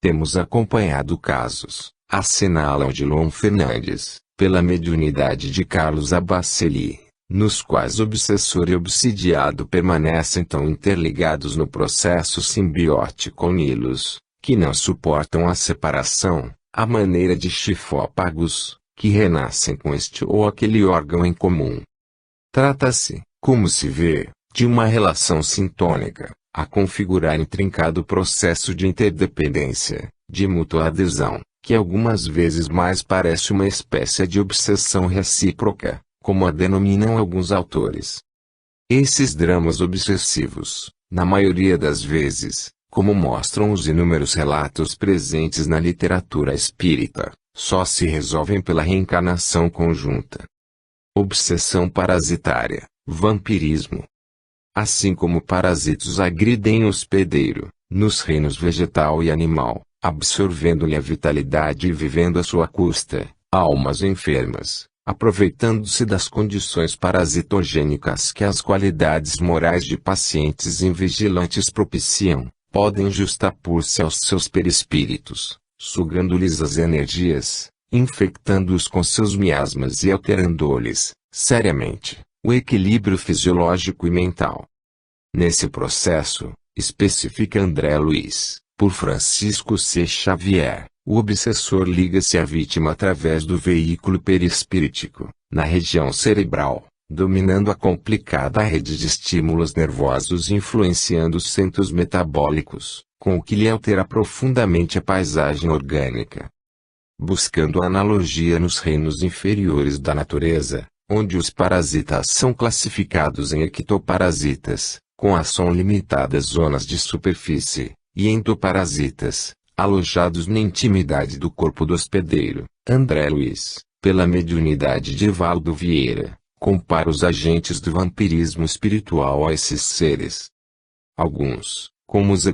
[SPEAKER 1] Temos acompanhado casos, assinala Odilon Fernandes, pela mediunidade de Carlos Abaceli, nos quais obsessor e obsidiado permanecem tão interligados no processo simbiótico unilos, que não suportam a separação, à maneira de chifópagos, que renascem com este ou aquele órgão em comum. Trata-se, como se vê, de uma relação sintônica, a configurar intrincado processo de interdependência, de mútua adesão, que algumas vezes mais parece uma espécie de obsessão recíproca, como a denominam alguns autores. Esses dramas obsessivos, na maioria das vezes, como mostram os inúmeros relatos presentes na literatura espírita, só se resolvem pela reencarnação conjunta. Obsessão parasitária, vampirismo. Assim como parasitos agridem o hospedeiro, nos reinos vegetal e animal, absorvendo-lhe a vitalidade e vivendo à sua custa, almas enfermas, aproveitando-se das condições parasitogênicas que as qualidades morais de pacientes invigilantes propiciam, podem justapor-se aos seus perispíritos, sugando-lhes as energias, infectando-os com seus miasmas e alterando-lhes, seriamente, o equilíbrio fisiológico e mental. Nesse processo, especifica André Luiz, por Francisco C. Xavier, o obsessor liga-se à vítima através do veículo perispíritico, na região cerebral, dominando a complicada rede de estímulos nervosos e influenciando os centros metabólicos, com o que lhe altera profundamente a paisagem orgânica. Buscando analogia nos reinos inferiores da natureza, onde os parasitas são classificados em ectoparasitas, com ação limitada às zonas de superfície, e endoparasitas, alojados na intimidade do corpo do hospedeiro, André Luiz, pela mediunidade de Evaldo Vieira, compara os agentes do vampirismo espiritual a esses seres. Alguns, como os